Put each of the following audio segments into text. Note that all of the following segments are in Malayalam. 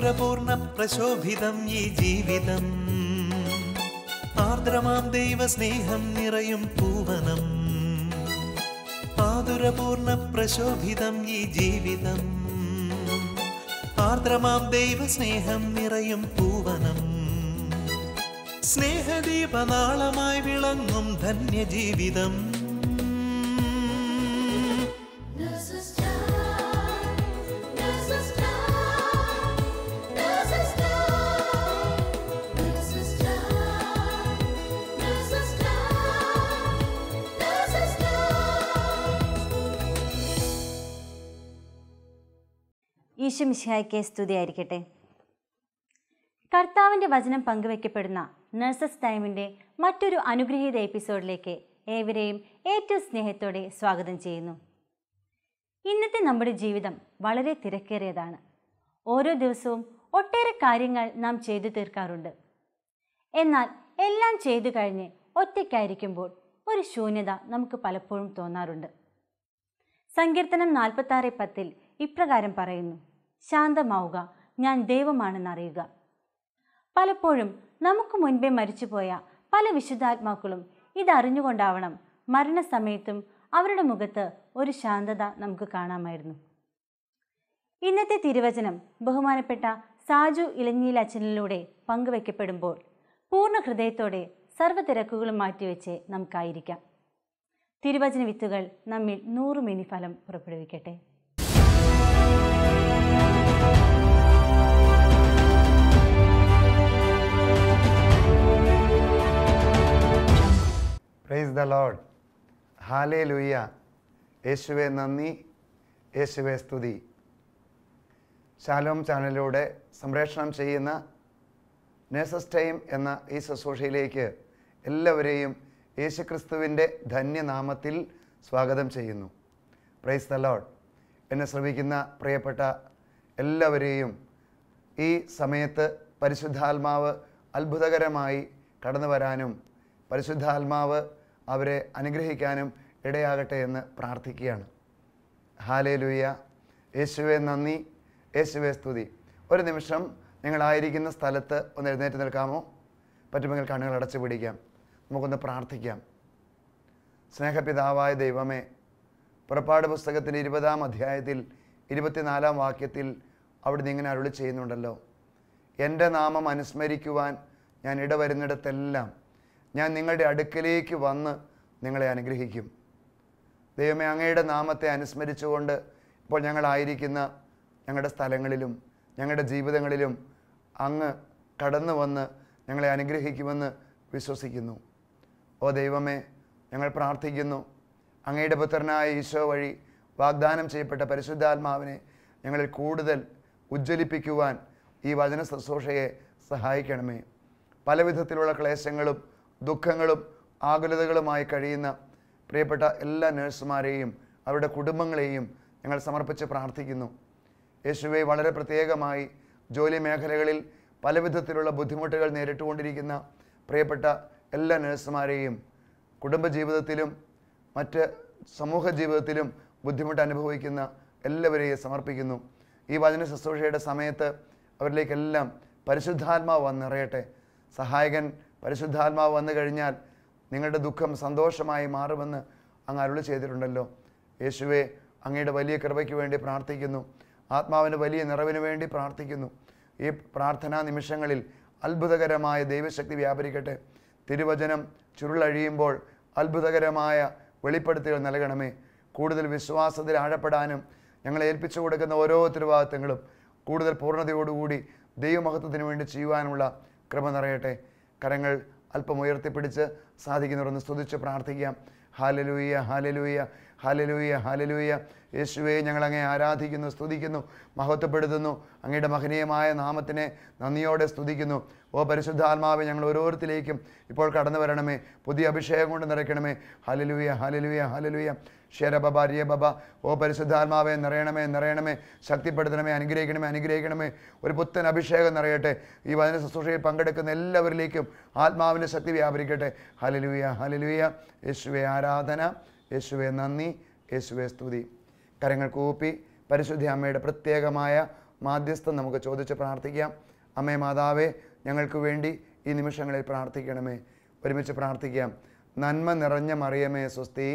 മാധുരപൂർണ്ണ പ്രശോഭിതം ഈ ജീവിതം, ആർദ്രമാം ദൈവസ്നേഹം നിറയും പൂവനം. മാധുരപൂർണ്ണ പ്രശോഭിതം ഈ ജീവിതം, ആർദ്രമാം ദൈവസ്നേഹം നിറയും പൂവനം. സ്നേഹദീപനാളമായി വിളങ്ങും ധന്യജീവിതം. ഈശോ മിശിഹായ്ക്ക് സ്തുതിയായിരിക്കട്ടെ. കർത്താവിൻ്റെ വചനം പങ്കുവയ്ക്കപ്പെടുന്ന നഴ്സസ് ടൈമിൻ്റെ മറ്റൊരു അനുഗ്രഹീത എപ്പിസോഡിലേക്ക് ഏവരെയും ഏറ്റവും സ്നേഹത്തോടെ സ്വാഗതം ചെയ്യുന്നു. ഇന്നത്തെ നമ്മുടെ ജീവിതം വളരെ തിരക്കേറിയതാണ്. ഓരോ ദിവസവും ഒട്ടേറെ കാര്യങ്ങൾ നാം ചെയ്തു തീർക്കാറുണ്ട്. എന്നാൽ എല്ലാം ചെയ്തു കഴിഞ്ഞ് ഒറ്റയ്ക്കായിരിക്കുമ്പോൾ ഒരു ശൂന്യത നമുക്ക് പലപ്പോഴും തോന്നാറുണ്ട്. സങ്കീർത്തനം 46:10 ഇപ്രകാരം പറയുന്നു: ശാന്തമാവുക, ഞാൻ ദൈവമാണെന്നറിയുക. പലപ്പോഴും നമുക്ക് മുൻപേ മരിച്ചുപോയ പല വിശുദ്ധാത്മാക്കളും ഇതറിഞ്ഞുകൊണ്ടാവണം മരണസമയത്തും അവരുടെ മുഖത്ത് ഒരു ശാന്തത നമുക്ക് കാണാമായിരുന്നു. ഇന്നത്തെ തിരുവചനം ബഹുമാനപ്പെട്ട സാജു ഇലഞ്ഞിയിൽ അച്ഛനിലൂടെ പങ്കുവയ്ക്കപ്പെടുമ്പോൾ പൂർണ്ണ ഹൃദയത്തോടെ സർവ്വ തിരക്കുകളും മാറ്റിവെച്ച് നമുക്കായിരിക്കാം. തിരുവചന വിത്തുകൾ നമ്മിൽ 100 മേനി ഫലം പുറപ്പെടുവിക്കട്ടെ. Praise the Lord. ഹല്ലേലൂയ. യേശുവേ നന്ദി, യേശുവേ സ്തുതി. ശാലോം ചാനലിലൂടെ സംപ്രേഷണം ചെയ്യുന്ന നഴ്സസ് ടൈം എന്ന ഈ ശുശ്രൂഷയിലേക്ക് എല്ലാവരെയും യേശുക്രിസ്തുവിൻ്റെ ധന്യനാമത്തിൽ സ്വാഗതം ചെയ്യുന്നു. Price the Lord. എന്നെ ശ്രമിക്കുന്ന പ്രിയപ്പെട്ട എല്ലാവരെയും ഈ സമയത്ത് പരിശുദ്ധാത്മാവ് അത്ഭുതകരമായി കടന്നു വരാനും പരിശുദ്ധാത്മാവ് അവരെ അനുഗ്രഹിക്കാനും ഇടയാകട്ടെ എന്ന് പ്രാർത്ഥിക്കുകയാണ്. ഹല്ലേലൂയ. യേശുവേ നന്ദി, യേശുവേ സ്തുതി. ഒരു നിമിഷം നിങ്ങളായിരിക്കുന്ന സ്ഥലത്ത് ഒന്ന് എഴുന്നേറ്റ് നിൽക്കാമോ? പറ്റുമെങ്കിൽ കണ്ണുകൾ അടച്ചു പിടിക്കാം. നമുക്കൊന്ന് പ്രാർത്ഥിക്കാം. സ്നേഹപിതാവായ ദൈവമേ, പുറപ്പാട് പുസ്തകത്തിൻ്റെ 20-ാം അധ്യായത്തിൽ 24-ാം വാക്യത്തിൽ അവിടുന്ന് ഇങ്ങനെ അരുളി ചെയ്യുന്നുണ്ടല്ലോ: എൻ്റെ നാമം അനുസ്മരിക്കുവാൻ ഞാൻ ഇടവരുന്നിടത്തെല്ലാം ഞാൻ നിങ്ങളുടെ അടുക്കലേക്ക് വന്ന് നിങ്ങളെ അനുഗ്രഹിക്കും. ദൈവമേ, അങ്ങയുടെ നാമത്തെ അനുസ്മരിച്ചുകൊണ്ട് ഇപ്പോൾ ഞങ്ങളായിരിക്കുന്ന ഞങ്ങളുടെ സ്ഥലങ്ങളിലും ഞങ്ങളുടെ ജീവിതങ്ങളിലും അങ്ങ് കടന്നു വന്ന് ഞങ്ങളെ അനുഗ്രഹിക്കുമെന്ന് വിശ്വസിക്കുന്നു. ഓ ദൈവമേ, ഞങ്ങൾ പ്രാർത്ഥിക്കുന്നു, അങ്ങയുടെ പുത്രനായ ഈശോ വഴി വാഗ്ദാനം ചെയ്യപ്പെട്ട പരിശുദ്ധാത്മാവിനെ ഞങ്ങളിൽ കൂടുതൽ ഉജ്ജ്വലിപ്പിക്കുവാൻ ഈ വചന ശുശ്രൂഷയെ സഹായിക്കണമേ. പല വിധത്തിലുള്ള ക്ലേശങ്ങളും ദുഃഖങ്ങളും ആകുലതകളുമായി കഴിയുന്ന പ്രിയപ്പെട്ട എല്ലാ നഴ്സുമാരെയും അവരുടെ കുടുംബങ്ങളെയും ഞങ്ങൾ സമർപ്പിച്ച് പ്രാർത്ഥിക്കുന്നു. യേശുവെ, വളരെ പ്രത്യേകമായി ജോലി മേഖലകളിൽ പല വിധത്തിലുള്ള ബുദ്ധിമുട്ടുകൾ നേരിട്ടുകൊണ്ടിരിക്കുന്ന പ്രിയപ്പെട്ട എല്ലാ നഴ്സുമാരെയും കുടുംബജീവിതത്തിലും മറ്റ് സമൂഹ ജീവിതത്തിലും ബുദ്ധിമുട്ട് അനുഭവിക്കുന്ന എല്ലാവരെയും സമർപ്പിക്കുന്നു. ഈ വചന ശുശ്രൂഷയുടെ സമയത്ത് അവരിലേക്കെല്ലാം പരിശുദ്ധാത്മാവ് വന്ന് നിറയട്ടെ. സഹായകൻ പരിശുദ്ധാത്മാവ് വന്നു കഴിഞ്ഞാൽ നിങ്ങളുടെ ദുഃഖം സന്തോഷമായി മാറുമെന്ന് അങ്ങ് അരുളി ചെയ്തിട്ടുണ്ടല്ലോ. യേശുവെ, അങ്ങയുടെ വലിയ കൃപയ്ക്ക് വേണ്ടി പ്രാർത്ഥിക്കുന്നു. ആത്മാവിൻ്റെ വലിയ നിറവിന് വേണ്ടി പ്രാർത്ഥിക്കുന്നു. ഈ പ്രാർത്ഥനാ നിമിഷങ്ങളിൽ അത്ഭുതകരമായ ദൈവശക്തി വ്യാപരിക്കട്ടെ. തിരുവചനം ചുരുളഴിയുമ്പോൾ അത്ഭുതകരമായ വെളിപ്പെടുത്തലുകൾ നൽകണമേ. കൂടുതൽ വിശ്വാസത്തിൽ ആഴപ്പെടാനും ഞങ്ങളെ ഏൽപ്പിച്ചു കൊടുക്കുന്ന ഓരോ ഉത്തരവാദിത്തങ്ങളും കൂടുതൽ പൂർണ്ണതയോടുകൂടി ദൈവമഹത്വത്തിന് വേണ്ടി ചെയ്യുവാനുള്ള കൃപ നിറയട്ടെ. കരങ്ങൾ അല്പം ഉയർത്തിപ്പിടിച്ച് സാധിക്കുന്നവരൊന്ന് സ്തുതിച്ച് പ്രാർത്ഥിക്കാം. Hallelujah, hallelujah, hallelujah, hallelujah. യേശുവേ, ഞങ്ങളങ്ങേ ആരാധിക്കുന്നു, സ്തുതിക്കുന്നു, മഹത്വപ്പെടുത്തുന്നു. അങ്ങയുടെ മഹനീയമായ നാമത്തിനെ നന്ദിയോടെ സ്തുതിക്കുന്നു. ഓ പരിശുദ്ധാത്മാവേ, ഞങ്ങൾ ഓരോരുത്തരിലേക്കും ഇപ്പോൾ കടന്നു വരണമേ. പുതിയ അഭിഷേകം കൊണ്ട് നിറയ്ക്കണമേ. Hallelujah, hallelujah, hallelujah. ശരബബ റിയബബ. ഓ പരിശുദ്ധാത്മാവേ, നിറയണമേ, നിറയണമേ, ശക്തിപ്പെടുത്തണമേ, അനുഗ്രഹിക്കണമേ, അനുഗ്രഹിക്കണമേ. ഒരു പുത്തൻ അഭിഷേകം നിറയട്ടെ. ഈ വചന ശുശ്രൂഷയിൽ പങ്കെടുക്കുന്ന എല്ലാവരിലേക്കും ആത്മാവിൻ്റെ ശക്തി വ്യാപരിക്കട്ടെ. Hallelujah, hallelujah. യേശുവേ ആരാധന, യേശുവേ നന്ദി, യേശുവേ സ്തുതി. കരങ്ങൾ കൂപ്പി പരിശുദ്ധ അമ്മയുടെ പ്രത്യേകമായ മാധ്യസ്ഥം നമുക്ക് ചോദിച്ച് പ്രാർത്ഥിക്കാം. അമ്മേ മാതാവേ, ഞങ്ങൾക്ക് വേണ്ടി ഈ നിമിഷങ്ങളിൽ പ്രാർത്ഥിക്കണമേ. ഒരുമിച്ച് പ്രാർത്ഥിക്കാം. നന്മ നിറഞ്ഞ മറിയമേ സ്വസ്തി,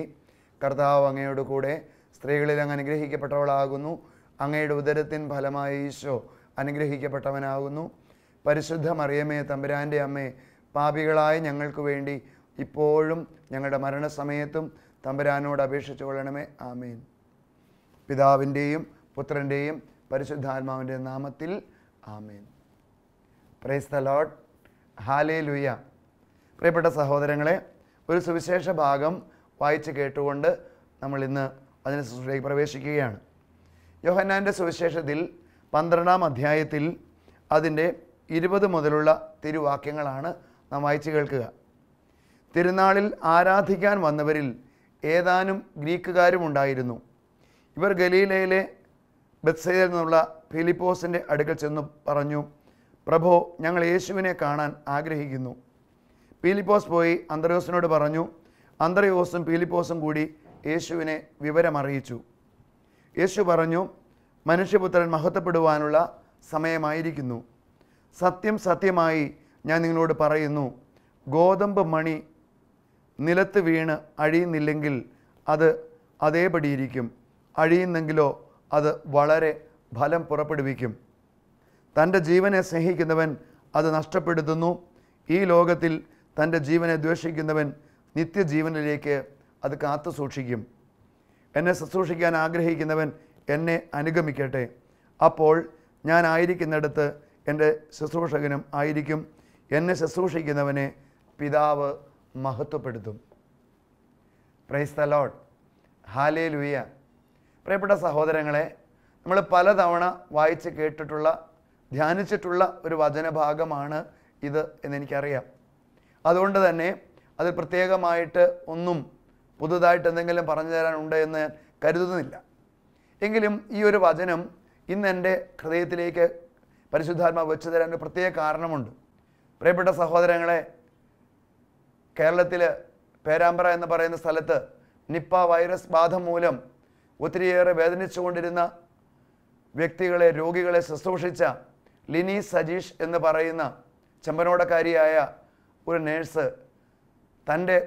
കർത്താവ് അങ്ങയോട് കൂടെ സ്ത്രീകളിൽ അങ്ങ് അനുഗ്രഹിക്കപ്പെട്ടവളാകുന്നു. അങ്ങയുടെ ഉദരത്തിൻ ഫലമായി ഈശോ അനുഗ്രഹിക്കപ്പെട്ടവനാകുന്നു. പരിശുദ്ധ മറിയമേ തമ്പുരാൻ്റെ അമ്മേ, പാപികളായ ഞങ്ങൾക്ക് വേണ്ടി ഇപ്പോഴും ഞങ്ങളുടെ മരണസമയത്തും തമ്പുരാനോട് അപേക്ഷിച്ചു കൊള്ളണമേ. ആമേൻ. പിതാവിൻ്റെയും പുത്രൻ്റെയും പരിശുദ്ധാത്മാവിൻ്റെ നാമത്തിൽ amen. Praise the Lord. Hallelujah. പ്രിയപ്പെട്ട സഹോദരങ്ങളെ, ഒരു സുവിശേഷ ഭാഗം വായിച്ച് കേട്ടുകൊണ്ട് നമ്മൾ ഇന്ന് അതിന് ശുശ്രൂഷയിലേക്ക് പ്രവേശിക്കുകയാണ്. യോഹന്നാൻ്റെ സുവിശേഷത്തിൽ 12-ാം അധ്യായത്തിൽ അതിൻ്റെ 20 മുതലുള്ള തിരുവാക്യങ്ങളാണ് നാം വായിച്ച് കേൾക്കുക. തിരുനാളിൽ ആരാധിക്കാൻ വന്നവരിൽ ഏതാനും ഗ്രീക്കുകാരും ഉണ്ടായിരുന്നു. ഇവർ ഗലീലയിലെ ബെത്സയിയിൽ നിന്നുള്ള ഫിലിപ്പോസിൻ്റെ അടുക്കൽ ചെന്ന് പറഞ്ഞു, പ്രഭോ, ഞങ്ങൾ യേശുവിനെ കാണാൻ ആഗ്രഹിക്കുന്നു. ഫിലിപ്പോസ് പോയി അന്ത്രയോസിനോട് പറഞ്ഞു. അന്ത്രയോസും ഫിലിപ്പോസും കൂടി യേശുവിനെ വിവരമറിയിച്ചു. യേശു പറഞ്ഞു, മനുഷ്യപുത്രൻ മഹത്വപ്പെടുവാനുള്ള സമയമായിരിക്കുന്നു. സത്യം സത്യമായി ഞാൻ നിങ്ങളോട് പറയുന്നു, ഗോതമ്പ് മണി നിലത്ത് വീണ് അഴിയുന്നില്ലെങ്കിൽ അത് അതേപടിയിരിക്കും, അഴിയുന്നെങ്കിലോ അത് വളരെ ഫലം പുറപ്പെടുവിക്കും. തൻ്റെ ജീവനെ സ്നേഹിക്കുന്നവൻ അത് നഷ്ടപ്പെടുത്തുന്നു. ഈ ലോകത്തിൽ തൻ്റെ ജീവനെ ദ്വേഷിക്കുന്നവൻ നിത്യജീവനിലേക്ക് അത് കാത്തു സൂക്ഷിക്കും. എന്നെ ശുശ്രൂഷിക്കാൻ ആഗ്രഹിക്കുന്നവൻ എന്നെ അനുഗമിക്കട്ടെ. അപ്പോൾ ഞാൻ ആയിരിക്കുന്നിടത്ത് എൻ്റെ ശുശ്രൂഷകനും ആയിരിക്കും. എന്നെ ശുശ്രൂഷിക്കുന്നവനെ പിതാവ് മഹത്വപ്പെടുത്തും. Praise the Lord. ഹല്ലേലൂയ. പ്രിയപ്പെട്ട സഹോദരങ്ങളെ, നമ്മൾ പലതവണ വായിച്ച് കേട്ടിട്ടുള്ള ധ്യാനിച്ചിട്ടുള്ള ഒരു വചനഭാഗമാണ് ഇത് എന്നെനിക്കറിയാം. അതുകൊണ്ട് തന്നെ അതിൽ പ്രത്യേകമായിട്ട് ഒന്നും പുതുതായിട്ട് എന്തെങ്കിലും പറഞ്ഞു തരാനുണ്ട് എന്ന് ഞാൻ കരുതുന്നില്ല. എങ്കിലും ഈ ഒരു വചനം ഇന്ന് എൻ്റെ ഹൃദയത്തിലേക്ക് പരിശുദ്ധാത്മാവ് വെച്ച് തരാൻ ഒരു പ്രത്യേക കാരണമുണ്ട്. പ്രിയപ്പെട്ട സഹോദരങ്ങളെ, കേരളത്തിൽ പേരാമ്പ്ര എന്ന് പറയുന്ന സ്ഥലത്ത് നിപ്പ വൈറസ് ബാധ മൂലം ഒത്തിരിയേറെ വേദനിച്ചുകൊണ്ടിരുന്ന വ്യക്തികളെ, രോഗികളെ ശുശ്രൂഷിച്ച ലിനി സജീഷ് എന്ന് പറയുന്ന ചെമ്പനോടക്കാരിയായ ഒരു നേഴ്സ് തൻ്റെ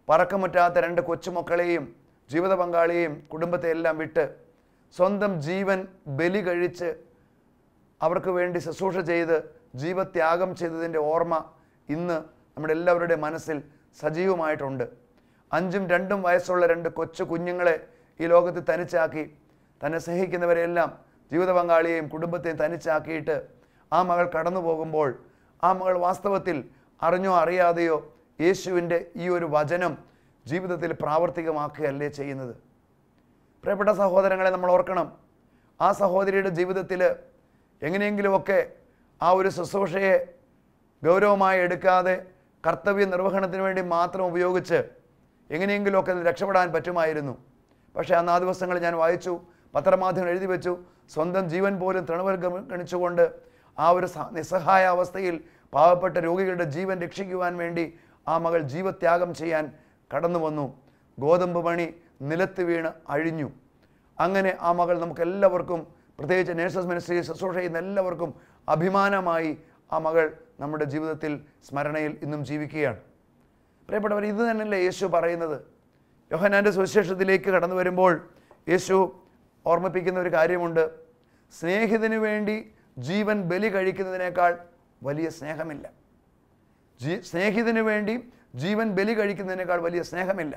പറക്കമുറ്റാത്ത 2 കൊച്ചുമക്കളെയും ജീവിത പങ്കാളിയെയും കുടുംബത്തെ എല്ലാം വിട്ട് സ്വന്തം ജീവൻ ബലി കഴിച്ച് അവർക്ക് വേണ്ടി ശുശ്രൂഷ ചെയ്ത് ജീവത്യാഗം ചെയ്തതിൻ്റെ ഓർമ്മ ഇന്ന് നമ്മുടെ എല്ലാവരുടെയും മനസ്സിൽ സജീവമായിട്ടുണ്ട്. 5ഉം 2ഉം വയസ്സുള്ള 2 കൊച്ചു കുഞ്ഞുങ്ങളെ ഈ ലോകത്ത് തനിച്ചാക്കി, തന്നെ സ്നേഹിക്കുന്നവരെല്ലാം ജീവിത പങ്കാളിയെയും കുടുംബത്തെയും തനിച്ചാക്കിയിട്ട് ആ മകൾ കടന്നു പോകുമ്പോൾ ആ മകൾ വാസ്തവത്തിൽ അറിഞ്ഞോ അറിയാതെയോ യേശുവിൻ്റെ ഈ ഒരു വചനം ജീവിതത്തിൽ പ്രാവർത്തികമാക്കുകയല്ലേ ചെയ്യുന്നത്. പ്രിയപ്പെട്ട സഹോദരങ്ങളെ, നമ്മൾ ഓർക്കണം, ആ സഹോദരിയുടെ ജീവിതത്തിൽ എങ്ങനെയെങ്കിലുമൊക്കെ ആ ഒരു ശുശ്രൂഷയെ ഗൗരവമായി എടുക്കാതെ കർത്തവ്യ നിർവഹണത്തിന് വേണ്ടി മാത്രം ഉപയോഗിച്ച് എങ്ങനെയെങ്കിലുമൊക്കെ രക്ഷപ്പെടാൻ പറ്റുമായിരുന്നു. പക്ഷേ അന്ന് ആ ദിവസങ്ങളിൽ ഞാൻ വായിച്ചു, പത്രമാധ്യമം എഴുതി വെച്ചു, സ്വന്തം ജീവൻ പോലും തൃണവൽഗണിച്ചുകൊണ്ട് ആ ഒരു നിസ്സഹായ അവസ്ഥയിൽ പാവപ്പെട്ട രോഗികളുടെ ജീവൻ രക്ഷിക്കുവാൻ വേണ്ടി ആ മകൾ ജീവത്യാഗം ചെയ്യാൻ കടന്നു വന്നു. ഗോതമ്പ് മണി നിലത്ത് വീണ് അഴിഞ്ഞു. അങ്ങനെ ആ മകൾ നമുക്കെല്ലാവർക്കും, പ്രത്യേകിച്ച് നേഴ്സസ് മിനിസ്ട്രി ശുശ്രൂഷ ചെയ്യുന്ന എല്ലാവർക്കും അഭിമാനമായി ആ മകൾ നമ്മുടെ ജീവിതത്തിൽ സ്മരണയിൽ ഇന്നും ജീവിക്കുകയാണ്. പ്രിയപ്പെട്ടവർ, ഇത് തന്നെയല്ലേ യേശു പറയുന്നത്? യോഹന്നാൻ്റെ സുവിശേഷത്തിലേക്ക് കടന്നു വരുമ്പോൾ യേശു ഓർമ്മിപ്പിക്കുന്ന ഒരു കാര്യമുണ്ട്. സ്നേഹിതന് വേണ്ടി ജീവൻ ബലി കഴിക്കുന്നതിനേക്കാൾ വലിയ സ്നേഹമില്ല. സ്നേഹിതന് വേണ്ടി ജീവൻ ബലി കഴിക്കുന്നതിനേക്കാൾ വലിയ സ്നേഹമില്ല.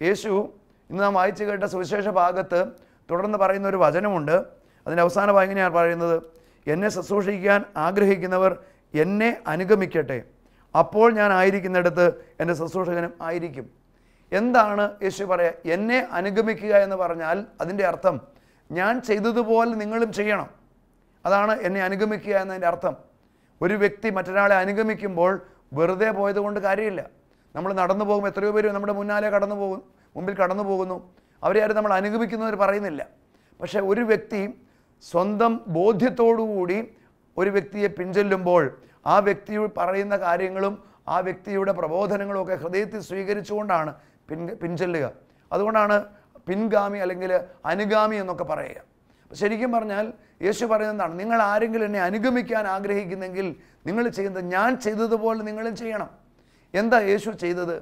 യേശു ഇന്ന് നാം വായിച്ചു കേട്ട സുവിശേഷ ഭാഗത്ത് തുടർന്ന് പറയുന്ന ഒരു വചനമുണ്ട്. അതിൻ്റെ അവസാന ഭാഗം ഇങ്ങനെയാണ് പറയുന്നത്, എന്നെ ശുശ്രൂഷിക്കാൻ ആഗ്രഹിക്കുന്നവർ എന്നെ അനുഗമിക്കട്ടെ, അപ്പോൾ ഞാൻ ആയിരിക്കുന്നിടത്ത് എൻ്റെ ശുശ്രൂഷകനും ആയിരിക്കും. എന്താണ് യേശു പറയുക? എന്നെ അനുഗമിക്കുക എന്ന് പറഞ്ഞാൽ അതിൻ്റെ അർത്ഥം ഞാൻ ചെയ്തതുപോലെ നിങ്ങളും ചെയ്യണം. അതാണ് എന്നെ അനുഗമിക്കുക എന്നതിൻ്റെ അർത്ഥം. ഒരു വ്യക്തി മറ്റൊരാളെ അനുഗമിക്കുമ്പോൾ വെറുതെ പോയതുകൊണ്ട് കാര്യമില്ല. നമ്മൾ നടന്നു പോകുമ്പോൾ എത്രയോ പേര് നമ്മുടെ മുമ്പിൽ കടന്നു പോകുന്നു. അവരെ ആരും നമ്മൾ അനുഗമിക്കുന്നവർ പറയുന്നില്ല. പക്ഷേ ഒരു വ്യക്തി സ്വന്തം ബോധ്യത്തോടുകൂടി ഒരു വ്യക്തിയെ പിൻചെല്ലുമ്പോൾ ആ വ്യക്തി പറയുന്ന കാര്യങ്ങളും ആ വ്യക്തിയുടെ പ്രബോധനങ്ങളും ഒക്കെ ഹൃദയത്തിൽ സ്വീകരിച്ചുകൊണ്ടാണ് പിൻചെല്ലുക. അതുകൊണ്ടാണ് പിൻഗാമി അല്ലെങ്കിൽ അനുഗാമി എന്നൊക്കെ പറയുക. ശരിക്കും പറഞ്ഞാൽ യേശു പറയുന്നതാണ്, നിങ്ങൾ ആരെങ്കിലും എന്നെ അനുഗമിക്കാൻ ആഗ്രഹിക്കുന്നെങ്കിൽ നിങ്ങൾ ചെയ്യുന്നത് ഞാൻ ചെയ്തതുപോലെ നിങ്ങളും ചെയ്യണം. എന്താ യേശു ചെയ്തത്?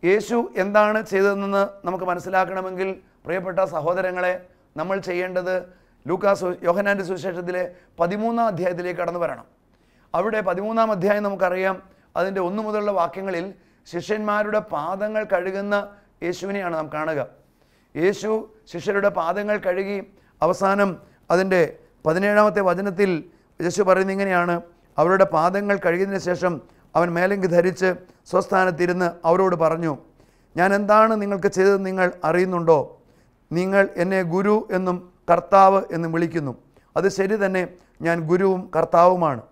യേശു എന്താണ് ചെയ്തതെന്ന് നമുക്ക് മനസ്സിലാക്കണമെങ്കിൽ പ്രിയപ്പെട്ട സഹോദരങ്ങളെ, നമ്മൾ ചെയ്യേണ്ടത് യോഹന്നാൻ്റെ സുവിശേഷത്തിലെ 13-ാം അധ്യായത്തിലേക്ക് കടന്നു വരണം. അവിടെ 13-ാം അധ്യായം നമുക്കറിയാം, അതിൻ്റെ 1 മുതലുള്ള വാക്യങ്ങളിൽ ശിഷ്യന്മാരുടെ പാദങ്ങൾ കഴുകുന്ന യേശുവിനെയാണ് നാം കാണുക. യേശു ശിഷ്യരുടെ പാദങ്ങൾ കഴുകി അവസാനം അതിൻ്റെ 17-ാമത്തെ വചനത്തിൽ യേശു പറയുന്നത് ഇങ്ങനെയാണ്: അവരുടെ പാദങ്ങൾ കഴുകിയതിന് ശേഷം അവൻ മേലങ്കി ധരിച്ച് സ്വസ്ഥാനത്തിരുന്ന് അവരോട് പറഞ്ഞു, ഞാൻ എന്താണ് നിങ്ങൾക്ക് ചെയ്തതെന്ന് നിങ്ങൾ അറിയുന്നുണ്ടോ? നിങ്ങൾ എന്നെ ഗുരു എന്നും കർത്താവ് എന്നും വിളിക്കുന്നു. അത് ശരി തന്നെ, ഞാൻ ഗുരുവും കർത്താവുമാണ്.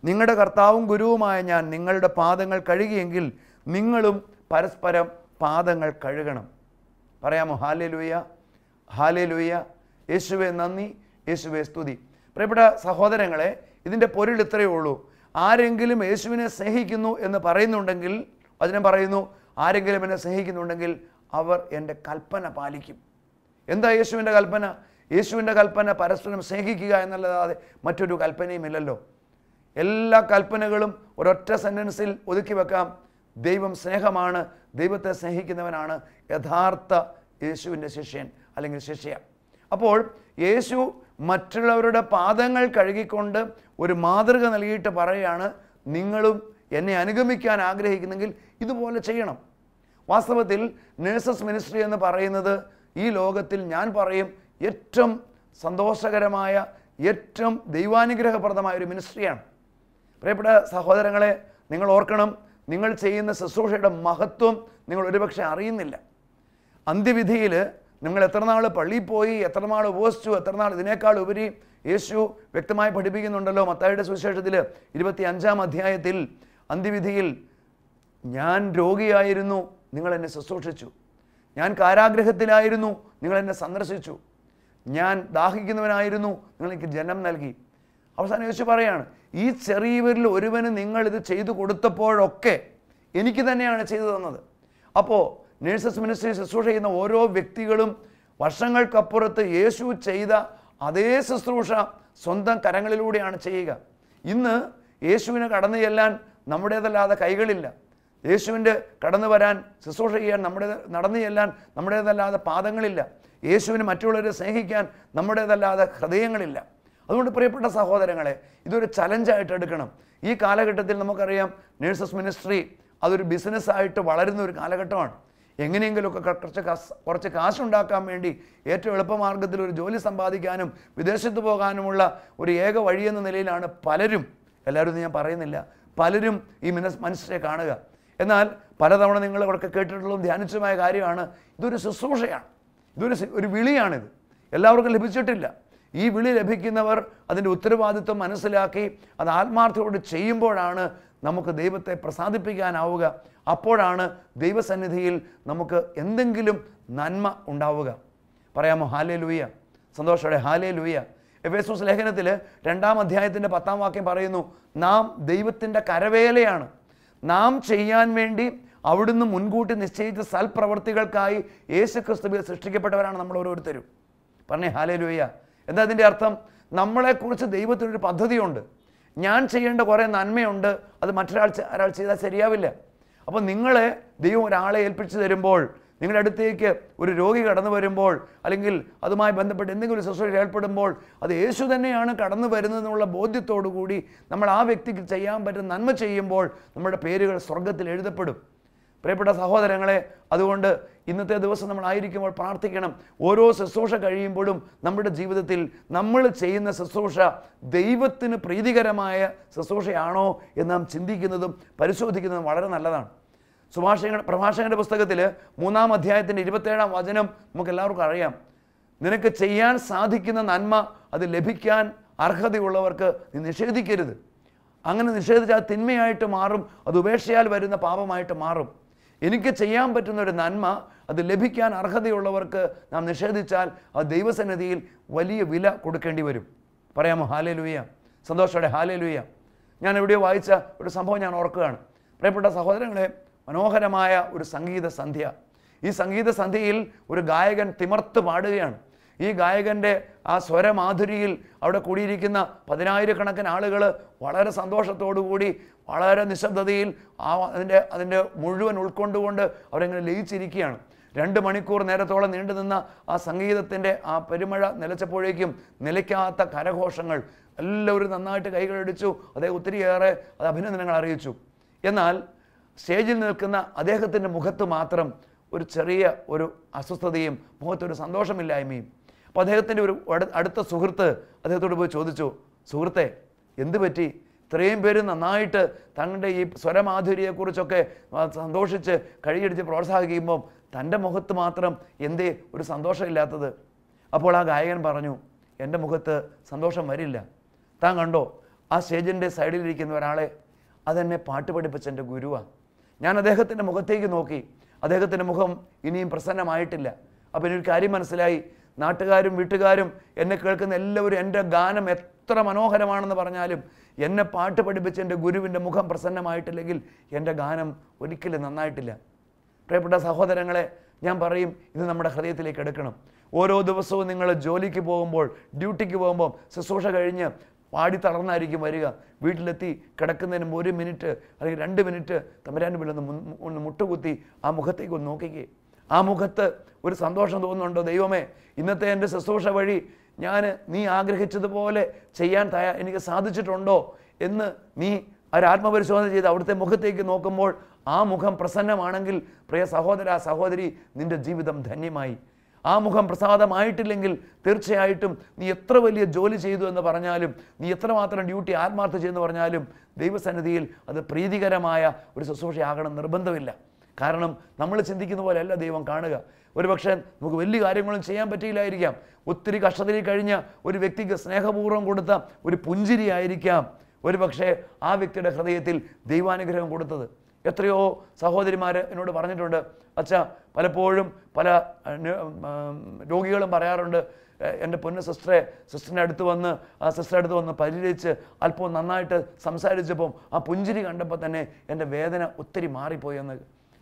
നിങ്ങളുടെ കർത്താവും ഗുരുവുമായ ഞാൻ നിങ്ങളുടെ പാദങ്ങൾ കഴുകിയെങ്കിൽ നിങ്ങളും പരസ്പരം പാദങ്ങൾ കഴുകണം. പറയാമോ? Hallelujah, hallelujah. യേശുവേ നന്ദി, യേശുവേ സ്തുതി. പ്രിയപ്പെട്ട സഹോദരങ്ങളെ, ഇതിൻ്റെ പൊരുൾ ഇത്രയേ ഉള്ളൂ. ആരെങ്കിലും യേശുവിനെ സ്നേഹിക്കുന്നു എന്ന് പറയുന്നുണ്ടെങ്കിൽ, വചനം പറയുന്നു, ആരെങ്കിലും എന്നെ സ്നേഹിക്കുന്നുണ്ടെങ്കിൽ അവർ എൻ്റെ കൽപ്പന പാലിക്കും. എന്താ യേശുവിൻ്റെ കൽപ്പന? യേശുവിൻ്റെ കൽപ്പന പരസ്പരം സ്നേഹിക്കുക എന്നല്ലാതെ മറ്റൊരു കൽപ്പനയുമില്ലല്ലോ. എല്ലാ കൽപ്പനകളും ഒരൊറ്റ സെൻറ്റൻസിൽ ഒതുക്കി വെക്കാം: ദൈവം സ്നേഹമാണ്, ദൈവത്തെ സ്നേഹിക്കുന്നവനാണ് യഥാർത്ഥ യേശുവിൻ്റെ ശിഷ്യൻ അല്ലെങ്കിൽ ശിഷ്യ. അപ്പോൾ യേശു മറ്റുള്ളവരുടെ പാദങ്ങൾ കഴുകിക്കൊണ്ട് ഒരു മാതൃക നൽകിയിട്ട് പറയുകയാണ്, നിങ്ങളും എന്നെ അനുഗമിക്കാൻ ആഗ്രഹിക്കുന്നെങ്കിൽ ഇതുപോലെ ചെയ്യണം. വാസ്തവത്തിൽ നേഴ്സസ് മിനിസ്ട്രി എന്ന് പറയുന്നത് ഈ ലോകത്തിൽ ഞാൻ പറയും ഏറ്റവും സന്തോഷകരമായ, ഏറ്റവും ദൈവാനുഗ്രഹപ്രദമായ ഒരു മിനിസ്ട്രിയാണ്. പ്രിയപ്പെട്ട സഹോദരങ്ങളെ, നിങ്ങൾ ഓർക്കണം, നിങ്ങൾ ചെയ്യുന്ന ശുശ്രൂഷയുടെ മഹത്വം നിങ്ങൾ ഒരുപക്ഷെ അറിയുന്നില്ല. അന്ത്യവിധിയിൽ നിങ്ങൾ എത്ര നാൾ പള്ളിയിൽ പോയി, എത്ര നാൾ ഉപവസിച്ചു, എത്ര നാൾ ഇതിനേക്കാൾ ഉപരി യേശു വ്യക്തമായി പഠിപ്പിക്കുന്നുണ്ടല്ലോ. മത്തായിയുടെ സുവിശേഷത്തിൽ 25-ാം അധ്യായത്തിൽ അന്ത്യവിധിയിൽ, ഞാൻ രോഗിയായിരുന്നു, നിങ്ങൾ എന്നെ ശുശ്രൂഷിച്ചു. ഞാൻ കാരാഗ്രഹത്തിലായിരുന്നു, നിങ്ങൾ എന്നെ സന്ദർശിച്ചു. ഞാൻ ദാഹിക്കുന്നവനായിരുന്നു, നിങ്ങൾ എനിക്ക് ജന്മം നൽകി. അവസാനം യേശു പറയാണ്, ഈ ചെറിയവരിൽ ഒരുവന് നിങ്ങളിത് ചെയ്തു കൊടുത്തപ്പോഴൊക്കെ എനിക്ക് തന്നെയാണ് ചെയ്തു തന്നത്. അപ്പോൾ നേഴ്സസ് മിനിസ്ട്രി ശുശ്രൂഷ ചെയ്യുന്ന ഓരോ വ്യക്തികളും വർഷങ്ങൾക്കപ്പുറത്ത് യേശു ചെയ്ത അതേ ശുശ്രൂഷ സ്വന്തം കരങ്ങളിലൂടെയാണ് ചെയ്യുക. ഇന്ന് യേശുവിന് കടന്നു ചെല്ലാൻ നമ്മുടേതല്ലാതെ കൈകളില്ല. യേശുവിൻ്റെ കടന്നു വരാൻ, ശുശ്രൂഷ ചെയ്യാൻ നടന്നു ചെല്ലാൻ നമ്മുടേതല്ലാതെ പാദങ്ങളില്ല. യേശുവിന് മറ്റുള്ളവരെ സ്നേഹിക്കാൻ നമ്മുടേതല്ലാതെ ഹൃദയങ്ങളില്ല. അതുകൊണ്ട് പ്രിയപ്പെട്ട സഹോദരങ്ങളെ, ഇതൊരു ചലഞ്ചായിട്ട് എടുക്കണം. ഈ കാലഘട്ടത്തിൽ നമുക്കറിയാം നേഴ്സസ് മിനിസ്ട്രി അതൊരു ബിസിനസ്സായിട്ട് വളരുന്ന ഒരു കാലഘട്ടമാണ്. എങ്ങനെയെങ്കിലുമൊക്കെ കുറച്ച് കാശുണ്ടാക്കാൻ വേണ്ടി ഏറ്റവും എളുപ്പമാർഗ്ഗത്തിൽ ഒരു ജോലി സമ്പാദിക്കാനും വിദേശത്ത് പോകാനുമുള്ള ഒരു ഏക വഴിയെന്ന നിലയിലാണ് പലരും, എല്ലാവരും ഞാൻ പറയുന്നില്ല, പലരും ഈ മിനിസ്ട്രിയെ കാണുക. എന്നാൽ പലതവണ നിങ്ങൾ അവർക്ക് കേട്ടിട്ടുള്ളതും ധ്യാനിച്ചതുമായ കാര്യമാണ്, ഇതൊരു ശുശ്രൂഷയാണ്, ഒരു വിളിയാണിത്. എല്ലാവർക്കും ലഭിച്ചിട്ടില്ല. ഈ വിളി ലഭിക്കുന്നവർ അതിൻ്റെ ഉത്തരവാദിത്വം മനസ്സിലാക്കി അത് ആത്മാർത്ഥയോട് ചെയ്യുമ്പോഴാണ് നമുക്ക് ദൈവത്തെ പ്രസാദിപ്പിക്കാനാവുക. അപ്പോഴാണ് ദൈവസന്നിധിയിൽ നമുക്ക് എന്തെങ്കിലും നന്മ ഉണ്ടാവുക. പറയാമോ? ഹല്ലേലൂയ, സന്തോഷത്തോടെ ഹല്ലേലൂയ. എഫേസോസ് ലേഖനത്തിൽ 2-ാം അധ്യായത്തിൻ്റെ 10-ാം വാക്യം പറയുന്നു, നാം ദൈവത്തിൻ്റെ കരവേലയാണ്, നാം ചെയ്യാൻ വേണ്ടി അവിടുന്ന് മുൻകൂട്ടി നിശ്ചയിച്ച സൽപ്രവർത്തികൾക്കായി യേശുക്രിസ്തുവിൽ സൃഷ്ടിക്കപ്പെട്ടവരാണ് നമ്മൾ ഓരോരുത്തരും. പറഞ്ഞേ ഹല്ലേലൂയ. എന്താ അതിൻ്റെ അർത്ഥം? നമ്മളെക്കുറിച്ച് ദൈവത്തിനൊരു പദ്ധതിയുണ്ട്. ഞാൻ ചെയ്യേണ്ട കുറേ നന്മയുണ്ട്, അത് ഒരാൾ ചെയ്താൽ ശരിയാവില്ല. അപ്പോൾ നിങ്ങളെ ദൈവം ഒരാളെ ഏൽപ്പിച്ചു തരുമ്പോൾ, നിങ്ങളുടെ അടുത്തേക്ക് ഒരു രോഗി കടന്നു വരുമ്പോൾ, അല്ലെങ്കിൽ അതുമായി ബന്ധപ്പെട്ട് എന്തെങ്കിലും ശുശ്രൂഷ ഏർപ്പെടുമ്പോൾ, അത് യേശു തന്നെയാണ് കടന്നു വരുന്നതെന്നുള്ള ബോധ്യത്തോടു കൂടി നമ്മൾ ആ വ്യക്തിക്ക് ചെയ്യാൻ പറ്റുന്ന നന്മ ചെയ്യുമ്പോൾ നമ്മുടെ പേരുകൾ സ്വർഗത്തിൽ എഴുതപ്പെടും. പ്രിയപ്പെട്ട സഹോദരങ്ങളെ, അതുകൊണ്ട് ഇന്നത്തെ ദിവസം നമ്മളായിരിക്കുമ്പോൾ പ്രാർത്ഥിക്കണം, ഓരോ ശുശ്രൂഷ കഴിയുമ്പോഴും നമ്മുടെ ജീവിതത്തിൽ നമ്മൾ ചെയ്യുന്ന ശുശ്രൂഷ ദൈവത്തിന് പ്രീതികരമായ ശുശ്രൂഷയാണോ എന്ന് നാം ചിന്തിക്കുന്നതും പരിശോധിക്കുന്നതും വളരെ നല്ലതാണ്. പ്രഭാഷകന്റെ പുസ്തകത്തിൽ 3-ാം അധ്യായത്തിൻ്റെ 27-ാം വചനം നമുക്ക് എല്ലാവർക്കും അറിയാം. നിനക്ക് ചെയ്യാൻ സാധിക്കുന്ന നന്മ അത് ലഭിക്കാൻ അർഹതയുള്ളവർക്ക് നീ നിഷേധിക്കരുത്. അങ്ങനെ നിഷേധിച്ചാൽ തിന്മയായിട്ട് മാറും, അത് ഉപേക്ഷയാൽ വരുന്ന പാപമായിട്ട് മാറും. എനിക്ക് ചെയ്യാൻ പറ്റുന്ന ഒരു നന്മ അത് ലഭിക്കാൻ അർഹതയുള്ളവർക്ക് നാം നിഷേധിച്ചാൽ ആ ദൈവസന്നിധിയിൽ വലിയ വില കൊടുക്കേണ്ടി വരും. പറയാമോ? ഹല്ലേലൂയ, സന്തോഷത്തോടെ ഹല്ലേലൂയ. ഞാൻ എവിടെയോ വായിച്ച ഒരു സംഭവം ഞാൻ ഓർക്കുകയാണ്. പ്രിയപ്പെട്ട സഹോദരങ്ങളെ, മനോഹരമായ ഒരു സംഗീത സന്ധ്യ. ഈ സംഗീത സന്ധ്യയിൽ ഒരു ഗായകൻ തിമർത്ത് പാടുകയാണ്. ഈ ഗായകൻ്റെ ആ സ്വരമാധുരിയിൽ അവിടെ കൂടിയിരിക്കുന്ന 10,000-കണക്കിന് ആളുകൾ വളരെ സന്തോഷത്തോടുകൂടി വളരെ നിശബ്ദതയിൽ അതിൻ്റെ മുഴുവൻ ഉൾക്കൊണ്ടുകൊണ്ട് അവരെങ്ങനെ ലയിച്ചിരിക്കുകയാണ്. 2 മണിക്കൂർ നേരത്തോളം നീണ്ടുനിന്ന ആ സംഗീതത്തിൻ്റെ ആ പെരുമഴ നിലച്ചപ്പോഴേക്കും നിലയ്ക്കാത്ത കരഘോഷങ്ങൾ, എല്ലാവരും നന്നായിട്ട് കൈകളടിച്ചു. അദ്ദേഹം ഒത്തിരിയേറെ അത് അഭിനന്ദനങ്ങൾ അറിയിച്ചു. എന്നാൽ സ്റ്റേജിൽ നിൽക്കുന്ന അദ്ദേഹത്തിൻ്റെ മുഖത്ത് മാത്രം ഒരു ചെറിയ ഒരു അസ്വസ്ഥതയും മുഖത്തൊരു സന്തോഷമില്ലായ്മയും. അപ്പോൾ അദ്ദേഹത്തിൻ്റെ ഒരു അടുത്ത സുഹൃത്ത് അദ്ദേഹത്തോട് പോയി ചോദിച്ചു, സുഹൃത്തെ, എന്ത് പറ്റി? ഇത്രയും പേര് നന്നായിട്ട് തങ്ങളുടെ ഈ സ്വരമാധുര്യയെക്കുറിച്ചൊക്കെ സന്തോഷിച്ച് കൈയടിച്ച് പ്രോത്സാഹിക്കുമ്പം തൻ്റെ മുഖത്ത് മാത്രം എന്തേ ഒരു സന്തോഷമില്ലാത്തത്? അപ്പോൾ ആ ഗായകൻ പറഞ്ഞു, എൻ്റെ മുഖത്ത് സന്തോഷം വരില്ല. താൻ കണ്ടോ ആ സ്റ്റേജിൻ്റെ സൈഡിലിരിക്കുന്ന ഒരാളെ? അതെന്നെ പാട്ട് പഠിപ്പിച്ച എൻ്റെ ഗുരുവാണ്. ഞാൻ അദ്ദേഹത്തിൻ്റെ മുഖത്തേക്ക് നോക്കി, അദ്ദേഹത്തിൻ്റെ മുഖം ഇനിയും പ്രസന്നമായിട്ടില്ല. അപ്പോൾ എനിക്കൊരു കാര്യം മനസ്സിലായി, നാട്ടുകാരും വീട്ടുകാരും എന്നെ കേൾക്കുന്ന എല്ലാവരും എൻ്റെ ഗാനം എത്ര മനോഹരമാണെന്ന് പറഞ്ഞാലും എന്നെ പാട്ട് പഠിപ്പിച്ച എൻ്റെ ഗുരുവിൻ്റെ മുഖം പ്രസന്നമായിട്ടില്ലെങ്കിൽ എൻ്റെ ഗാനം ഒരിക്കലും നന്നായിട്ടില്ല. പ്രിയപ്പെട്ട സഹോദരങ്ങളെ, ഞാൻ പറയും, ഇത് നമ്മുടെ ഹൃദയത്തിലേക്ക് എടുക്കണം. ഓരോ ദിവസവും നിങ്ങൾ ജോലിക്ക് പോകുമ്പോൾ, ഡ്യൂട്ടിക്ക് പോകുമ്പോൾ, ശുശ്രൂഷ കഴിഞ്ഞ് പാടി തളർന്നായിരിക്കും വരിക. വീട്ടിലെത്തി കിടക്കുന്നതിന് 1 മിനിറ്റ് അല്ലെങ്കിൽ 2 മിനിറ്റ് തമ്പുരാൻ്റെ മുമ്പിൽ ഒന്ന് മുട്ടുകുത്തി ആ മുഖത്തേക്ക് ഒന്ന് നോക്കിക്കേ. ആ മുഖത്ത് ഒരു സന്തോഷം തോന്നുന്നുണ്ടോ? ദൈവമേ, ഇന്നത്തെ എൻ്റെ ശുശ്രൂഷ വഴി നീ ആഗ്രഹിച്ചതുപോലെ ചെയ്യാൻ എനിക്ക് സാധിച്ചിട്ടുണ്ടോ എന്ന് നീ ഒരാത്മപരിശോധന ചെയ്ത് അവിടുത്തെ മുഖത്തേക്ക് നോക്കുമ്പോൾ ആ മുഖം പ്രസന്നമാണെങ്കിൽ, പ്രിയ സഹോദര സഹോദരി, നിൻ്റെ ജീവിതം ധന്യമായി. ആ മുഖം പ്രസാദമായിട്ടില്ലെങ്കിൽ തീർച്ചയായിട്ടും നീ എത്ര വലിയ ജോലി ചെയ്തു എന്ന് പറഞ്ഞാലും, നീ എത്രമാത്രം ഡ്യൂട്ടി ആത്മാർത്ഥ ചെയ്തെന്ന് പറഞ്ഞാലും ദൈവസന്നിധിയിൽ അത് പ്രീതികരമായ ഒരു ശുശ്രൂഷയാകണം നിർബന്ധമില്ല. കാരണം നമ്മൾ ചിന്തിക്കുന്ന പോലെയല്ല ദൈവം കാണുക. ഒരുപക്ഷെ നമുക്ക് വലിയ കാര്യങ്ങളും ചെയ്യാൻ പറ്റിയില്ലായിരിക്കാം. ഒത്തിരി കഷ്ടതയിൽ കഴിഞ്ഞ ഒരു വ്യക്തിക്ക് സ്നേഹപൂർവ്വം കൊടുത്ത ഒരു പുഞ്ചിരി ആയിരിക്കാം ഒരുപക്ഷെ ആ വ്യക്തിയുടെ ഹൃദയത്തിൽ ദൈവാനുഗ്രഹം കൊടുത്തത്. എത്രയോ സഹോദരിമാർ എന്നോട് പറഞ്ഞിട്ടുണ്ട്, അച്ഛാ, പലപ്പോഴും പല രോഗികളും പറയാറുണ്ട്, എൻ്റെ പൊന്നു സിസ്റ്ററിൻ്റെ അടുത്ത് വന്ന് പരിചരിച്ച് അല്പം നന്നായിട്ട് സംസാരിച്ചപ്പം ആ പുഞ്ചിരി കണ്ടപ്പോൾ തന്നെ എൻ്റെ വേദന ഒത്തിരി മാറിപ്പോയെന്ന്.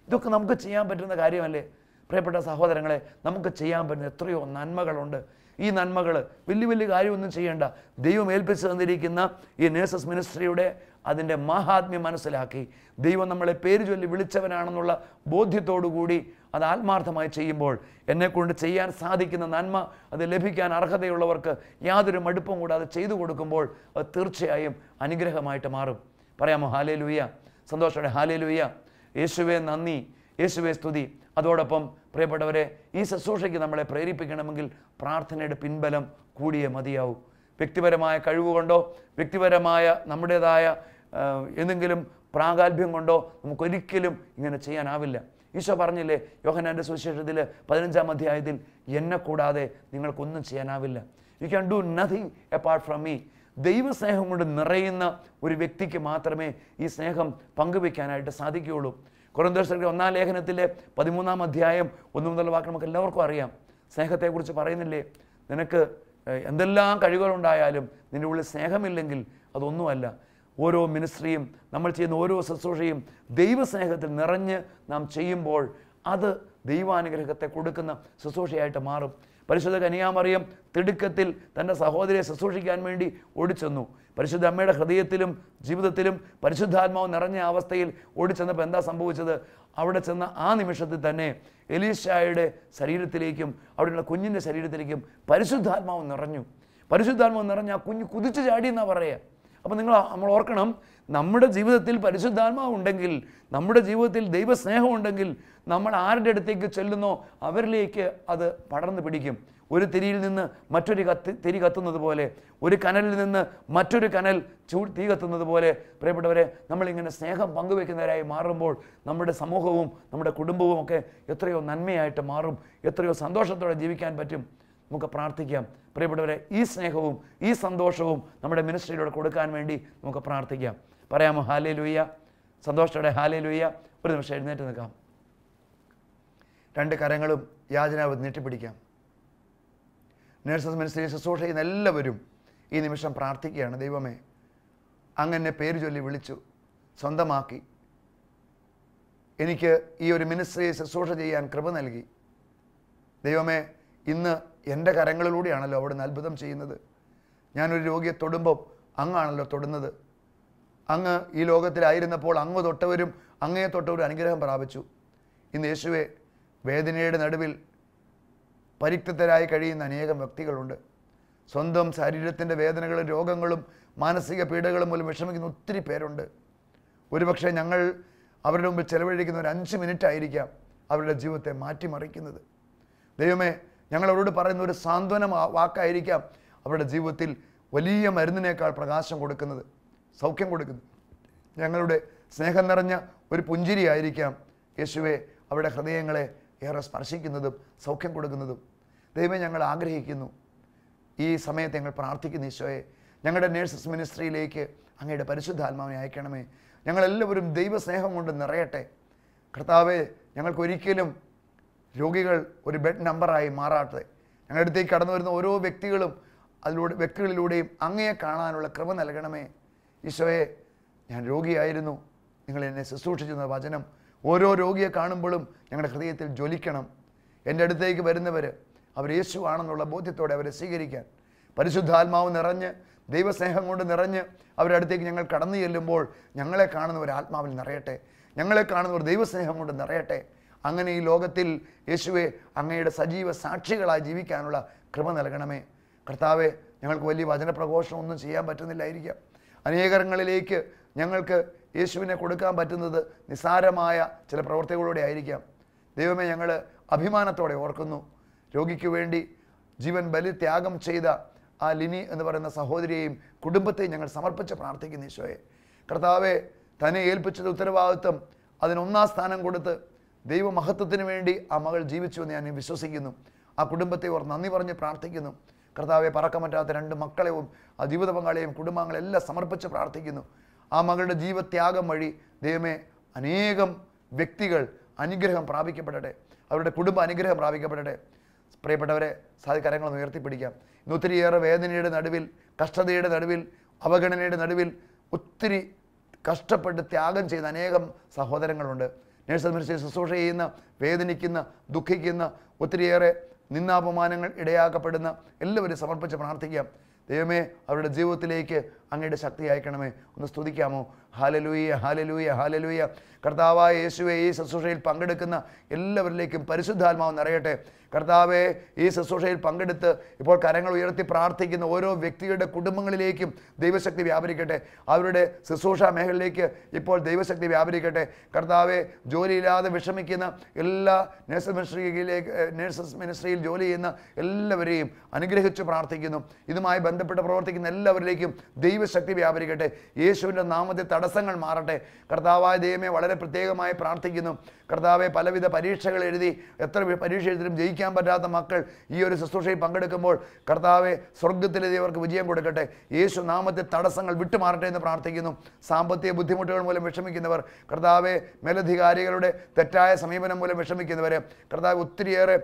ഇതൊക്കെ നമുക്ക് ചെയ്യാൻ പറ്റുന്ന കാര്യമല്ലേ? പ്രിയപ്പെട്ട സഹോദരങ്ങളെ, നമുക്ക് ചെയ്യാൻ പറ്റുന്ന എത്രയോ നന്മകളുണ്ട്. ഈ നന്മകൾ വലിയ വലിയ കാര്യമൊന്നും ചെയ്യേണ്ട. ദൈവം ഏൽപ്പിച്ചു തന്നിരിക്കുന്ന ഈ നേഴ്സസ് മിനിസ്ട്രിയുടെ അതിൻ്റെ മഹാത്മ്യം മനസ്സിലാക്കി ദൈവം നമ്മളെ പേര് ചൊല്ലി വിളിച്ചവനാണെന്നുള്ള ബോധ്യത്തോടുകൂടി അത് ആത്മാർത്ഥമായി ചെയ്യുമ്പോൾ, എന്നെക്കൊണ്ട് ചെയ്യാൻ സാധിക്കുന്ന നന്മ അത് ലഭിക്കാൻ അർഹതയുള്ളവർക്ക് യാതൊരു മടുപ്പും കൂടാതെ ചെയ്തു കൊടുക്കുമ്പോൾ അത് തീർച്ചയായും അനുഗ്രഹമായിട്ട് മാറും. പറയാമോ ഹല്ലേലൂയ? സന്തോഷത്തോടെ ഹല്ലേലൂയ. യേശുവേ നന്ദി, യേശുവേ സ്തുതി. അതോടൊപ്പം പ്രിയപ്പെട്ടവരെ, ഈ ശുശ്രൂഷയ്ക്ക് നമ്മളെ പ്രേരിപ്പിക്കണമെങ്കിൽ പ്രാർത്ഥനയുടെ പിൻബലം കൂടിയേ മതിയാവൂ. വ്യക്തിപരമായ കഴിവുകൊണ്ടോ വ്യക്തിപരമായ നമ്മുടേതായ എന്തെങ്കിലും പ്രാഗൽഭ്യം കൊണ്ടോ നമുക്കൊരിക്കലും ഇങ്ങനെ ചെയ്യാനാവില്ല. ഈശോ പറഞ്ഞില്ലേ യോഹന്നാൻ്റെ സുവിശേഷത്തിൽ 15-ാം അധ്യായത്തിൽ, എന്നെ കൂടാതെ നിങ്ങൾക്കൊന്നും ചെയ്യാനാവില്ല. You can do nothing apart from me. ദൈവസ്നേഹം കൊണ്ട് നിറയുന്ന ഒരു വ്യക്തിക്ക് മാത്രമേ ഈ സ്നേഹം പങ്കുവയ്ക്കാനായിട്ട് സാധിക്കുകയുള്ളൂ. കൊരിന്ത്യർക്കെഴുതിയ 1-ാം ലേഖനത്തിലെ 13-ാം അധ്യായം 1 മുതലുള്ള വാക്ക് നമുക്ക് എല്ലാവർക്കും അറിയാം. സ്നേഹത്തെക്കുറിച്ച് പറയുന്നില്ലേ, നിനക്ക് എന്തെല്ലാം കഴിവുകളുണ്ടായാലും നിൻ്റെ ഉള്ളിൽ സ്നേഹമില്ലെങ്കിൽ അതൊന്നുമല്ല. ഓരോ മിനിസ്ട്രിയും നമ്മൾ ചെയ്യുന്ന ഓരോ ശുശ്രൂഷയും ദൈവസ്നേഹത്തിൽ നിറഞ്ഞ് നാം ചെയ്യുമ്പോൾ അത് ദൈവാനുഗ്രഹത്തെ കൊടുക്കുന്ന ശുശ്രൂഷയായിട്ട് മാറും. പരിശുദ്ധ കന്യാമറിയം തിടുക്കത്തിൽ തൻ്റെ സഹോദരിയെ ശുശ്രൂഷിക്കാൻ വേണ്ടി ഓടിച്ചെന്നു. പരിശുദ്ധ അമ്മയുടെ ഹൃദയത്തിലും ജീവിതത്തിലും പരിശുദ്ധാത്മാവ് നിറഞ്ഞ അവസ്ഥയിൽ ഓടിച്ചെന്നപ്പോൾ എന്താ സംഭവിച്ചത്? അവിടെ ചെന്ന ആ നിമിഷത്തിൽ തന്നെ എലീശായുടെ ശരീരത്തിലേക്കും അവിടെയുള്ള കുഞ്ഞിൻ്റെ ശരീരത്തിലേക്കും പരിശുദ്ധാത്മാവ് നിറഞ്ഞു. പരിശുദ്ധാത്മാവ് നിറഞ്ഞ ആ കുഞ്ഞ് കുതിച്ചു ചാടി എന്നാ പറയുക. അപ്പോൾ നമ്മൾ ഓർക്കണം, നമ്മുടെ ജീവിതത്തിൽ പരിശുദ്ധാത്മാവ് ഉണ്ടെങ്കിൽ, നമ്മുടെ ജീവിതത്തിൽ ദൈവസ്നേഹം ഉണ്ടെങ്കിൽ, നമ്മൾ ആരുടെ അടുത്തേക്ക് ചെല്ലുന്നോ അവരിലേക്ക് അത് പടർന്നു പിടിക്കും. ഒരു തിരിയിൽ നിന്ന് മറ്റൊരു തിരി കത്തുന്നത് പോലെ, ഒരു കനലിൽ നിന്ന് മറ്റൊരു കനൽ തീ കത്തുന്നത് പോലെ, പ്രിയപ്പെട്ടവരെ, നമ്മളിങ്ങനെ സ്നേഹം പങ്കുവെക്കുന്നവരായി മാറുമ്പോൾ നമ്മുടെ സമൂഹവും നമ്മുടെ കുടുംബവും ഒക്കെ എത്രയോ നന്മയായിട്ട് മാറും. എത്രയോ സന്തോഷത്തോടെ ജീവിക്കാൻ പറ്റും. നമുക്ക് പ്രാർത്ഥിക്കാം. പ്രിയപ്പെട്ടവരെ, ഈ സ്നേഹവും ഈ സന്തോഷവും നമ്മുടെ മിനിസ്ട്രിയിലൂടെ കൊടുക്കാൻ വേണ്ടി നമുക്ക് പ്രാർത്ഥിക്കാം. പറയാമോ ഹല്ലേലൂയ? സന്തോഷത്തോടെ ഹല്ലേലൂയ. ഒരു നിമിഷം എഴുന്നേറ്റ് നിൽക്കാം. 2 കരങ്ങളും യാചനാവ് നീട്ടിപ്പിടിക്കാം. നേഴ്സസ് മിനിസ്ട്രി ശുശ്രൂഷ ചെയ്യുന്ന എല്ലാവരും ഈ നിമിഷം പ്രാർത്ഥിക്കുകയാണ്. ദൈവമേ, അങ്ങനെ പേര് ചൊല്ലി വിളിച്ചു, സ്വന്തമാക്കി, എനിക്ക് ഈ ഒരു മിനിസ്ട്രിയെ ശുശ്രൂഷ ചെയ്യാൻ കൃപ നൽകി. ദൈവമേ, ഇന്ന് എൻ്റെ കരങ്ങളിലൂടെയാണല്ലോ അവിടുന്ന് അത്ഭുതം ചെയ്യുന്നത്. ഞാനൊരു രോഗിയെ തൊടുമ്പോൾ അങ്ങാണല്ലോ തൊടുന്നത്. അങ്ങ് ഈ ലോകത്തിലായിരുന്നപ്പോൾ അങ്ങ് തൊട്ടവരും അങ്ങയെ തൊട്ടവരും അനുഗ്രഹം പ്രാപിച്ചു. ഇന്ന് യേശുവെ, വേദനയുടെ നടുവിൽ പരിക്തരായി കഴിയുന്ന അനേകം വ്യക്തികളുണ്ട്. സ്വന്തം ശരീരത്തിൻ്റെ വേദനകളും രോഗങ്ങളും മാനസിക പീഡകളും മൂലം വിഷമിക്കുന്ന ഒത്തിരി പേരുണ്ട്. ഒരുപക്ഷെ ഞങ്ങൾ അവരുടെ മുമ്പിൽ ചെലവഴിക്കുന്ന ഒരു 5 മിനിറ്റ് ആയിരിക്കാം അവരുടെ ജീവിതത്തെ മാറ്റിമറിക്കുന്നത്. ദൈവമേ, ഞങ്ങൾ അവരോട് പറയുന്ന ഒരു സാന്ത്വന വാക്കായിരിക്കാം അവരുടെ ജീവിതത്തിൽ വലിയ മരുന്നിനേക്കാൾ പ്രകാശം കൊടുക്കുന്നത്, സൗഖ്യം കൊടുക്കുന്നത്. ഞങ്ങളുടെ സ്നേഹം നിറഞ്ഞ ഒരു പുഞ്ചിരിയായിരിക്കാം യേശുവെ അവരുടെ ഹൃദയങ്ങളെ ഏറെ സ്പർശിക്കുന്നതും സൗഖ്യം കൊടുക്കുന്നതും. ദൈവമേ, ഞങ്ങൾ ആഗ്രഹിക്കുന്നു, ഈ സമയത്ത് ഞങ്ങൾ പ്രാർത്ഥിക്കുന്നു ഈശോയെ, ഞങ്ങളുടെ നേഴ്സസ് മിനിസ്ട്രിയിലേക്ക് അങ്ങയുടെ പരിശുദ്ധാത്മാവിനെ അയക്കണമേ. ഞങ്ങളെല്ലാവരും ദൈവസ്നേഹം കൊണ്ട് നിറയട്ടെ. കർത്താവേ, ഞങ്ങൾക്കൊരിക്കലും രോഗികൾ ഒരു ബെഡ് നമ്പറായി മാറാട്ടെ. ഞങ്ങളുടെ അടുത്തേക്ക് കടന്നു വരുന്ന ഓരോ വ്യക്തികളിലൂടെയും അങ്ങയെ കാണാനുള്ള കൃപ നൽകണമേ. ഈശോയെ, ഞാൻ രോഗിയായിരുന്നു, നിങ്ങൾ എന്നെ ശുശ്രൂഷിച്ചെന്ന വചനം ഓരോ രോഗിയെ കാണുമ്പോഴും ഞങ്ങളുടെ ഹൃദയത്തിൽ ജ്വലിക്കണം. എൻ്റെ അടുത്തേക്ക് വരുന്നവർ അവർ യേശു ആണെന്നുള്ള ബോധ്യത്തോടെ അവരെ സ്വീകരിക്കാൻ പരിശുദ്ധാത്മാവ് നിറഞ്ഞ് ദൈവസ്നേഹം കൊണ്ട് നിറഞ്ഞ് അവരുടെ അടുത്തേക്ക് ഞങ്ങൾ കടന്നു ചെല്ലുമ്പോൾ ഞങ്ങളെ കാണുന്നവർ ആത്മാവിൽ നിറയട്ടെ, ഞങ്ങളെ കാണുന്നവർ ദൈവസ്നേഹം കൊണ്ട് നിറയട്ടെ. അങ്ങനെ ഈ ലോകത്തിൽ യേശുവെ അങ്ങയുടെ സജീവ സാക്ഷികളായി ജീവിക്കാനുള്ള കൃപ നൽകണമേ. കർത്താവെ, ഞങ്ങൾക്ക് വലിയ വചനപ്രഘോഷമൊന്നും ചെയ്യാൻ പറ്റുന്നില്ലായിരിക്കാം. അനേകങ്ങളിലേക്ക് ഞങ്ങൾക്ക് യേശുവിനെ കൊടുക്കാൻ പറ്റുന്നത് നിസ്സാരമായ ചില പ്രവൃത്തികളോടെ ആയിരിക്കാം. ദൈവമേ, ഞങ്ങൾ അഭിമാനത്തോടെ ഓർക്കുന്നു രോഗിക്ക് വേണ്ടി ജീവൻ ബലി ത്യാഗം ചെയ്ത ആ ലിനി എന്ന് പറയുന്ന സഹോദരിയെയും കുടുംബത്തെയും ഞങ്ങൾ സമർപ്പിച്ച് പ്രാർത്ഥിക്കുന്നു ഈശോയെ. കർത്താവെ, തന്നെ ഏൽപ്പിച്ചത് ഉത്തരവാദിത്വം അതിന് 1-ാം സ്ഥാനം കൊടുത്ത് ദൈവമഹത്വത്തിന് വേണ്ടി ആ മകൾ ജീവിച്ചു എന്ന് ഞാൻ വിശ്വസിക്കുന്നു. ആ കുടുംബത്തെ ഓർ നന്ദി പറഞ്ഞ് പ്രാർത്ഥിക്കുന്നു. കർത്താവെ, പറക്കാൻ പറ്റാത്ത 2 മക്കളെയും ആ ജീവിത പങ്കാളിയെയും കുടുംബാംഗങ്ങളെല്ലാം സമർപ്പിച്ച് പ്രാർത്ഥിക്കുന്നു. ആ മകളുടെ ജീവത്യാഗം വഴി ദൈവമേ അനേകം വ്യക്തികൾ അനുഗ്രഹം പ്രാപിക്കപ്പെടട്ടെ, അവരുടെ കുടുംബ അനുഗ്രഹം പ്രാപിക്കപ്പെടട്ടെ. പ്രിയപ്പെട്ടവരെ, കരങ്ങളൊന്ന് ഉയർത്തിപ്പിടിക്കാം. ഇന്ന് ഒത്തിരിയേറെ വേദനയുടെ നടുവിൽ, കഷ്ടതയുടെ നടുവിൽ, അവഗണനയുടെ നടുവിൽ ഒത്തിരി കഷ്ടപ്പെട്ട് ത്യാഗം ചെയ്ത അനേകം സഹോദരങ്ങളുണ്ട്. നേഴ്സസ് മിനിസ്ട്രി ശുശ്രൂഷ ചെയ്യുന്ന, വേദനിക്കുന്ന, ദുഃഖിക്കുന്ന, ഒത്തിരിയേറെ നിന്ദാപമാനങ്ങൾ ഇടയാക്കപ്പെടുന്ന എല്ലാവരും സമർപ്പിച്ച് പ്രാർത്ഥിക്കാം. ദൈവമേ, അവരുടെ ജീവിതത്തിലേക്ക് അങ്ങയുടെ ശക്തി അയക്കണമേ. ഒന്ന് സ്തുതിക്കാമോ? Hallelujah, hallelujah, hallelujah. കർത്താവായ യേശുവേ, ഈ ശുശ്രൂഷയിൽ പങ്കെടുക്കുന്ന എല്ലാവരിലേക്കും പരിശുദ്ധാത്മാവ് നിറയട്ടെ. കർത്താവെ, ഈ ശുശ്രൂഷയിൽ പങ്കെടുത്ത് ഇപ്പോൾ കരങ്ങൾ ഉയർത്തി പ്രാർത്ഥിക്കുന്ന ഓരോ വ്യക്തിയുടെ കുടുംബങ്ങളിലേക്കും ദൈവശക്തി വ്യാപരിക്കട്ടെ. അവരുടെ ശുശ്രൂഷ മേഖലയിലേക്ക് ഇപ്പോൾ ദൈവശക്തി വ്യാപരിക്കട്ടെ. കർത്താവെ, ജോലിയില്ലാതെ വിഷമിക്കുന്ന എല്ലാ നേഴ്സസ് മിനിസ്ട്രിയിൽ ജോലി ചെയ്യുന്ന എല്ലാവരെയും അനുഗ്രഹിച്ച് പ്രാർത്ഥിക്കുന്നു. ഇതുമായി ബന്ധപ്പെട്ട് പ്രവർത്തിക്കുന്ന എല്ലാവരിലേക്കും ദൈവശക്തി വ്യാപരിക്കട്ടെ. യേശുവിൻ്റെ നാമത്തിൽ തടസ്സങ്ങൾ മാറട്ടെ. കർത്താവായ ദൈവമേ, വളരെ പ്രത്യേകമായി പ്രാർത്ഥിക്കുന്നു. കർത്താവെ, പലവിധ പരീക്ഷകൾ എഴുതി എത്ര പരീക്ഷ എഴുതിലും ജയിക്കാൻ പറ്റാത്ത മക്കൾ ഈ ഒരു ശുശ്രൂഷയിൽ പങ്കെടുക്കുമ്പോൾ കർത്താവെ, സ്വർഗത്തിലെ ദൈവർക്ക് വിജയം കൊടുക്കട്ടെ. യേശു നാമത്തിൽ തടസ്സങ്ങൾ വിട്ടുമാറട്ടെ എന്ന് പ്രാർത്ഥിക്കുന്നു. സാമ്പത്തിക ബുദ്ധിമുട്ടുകൾ മൂലം വിഷമിക്കുന്നവർ, കർത്താവെ, മേലധികാരികളുടെ തെറ്റായ സമീപനം മൂലം വിഷമിക്കുന്നവർ, കർത്താവ് ഒത്തിരിയേറെ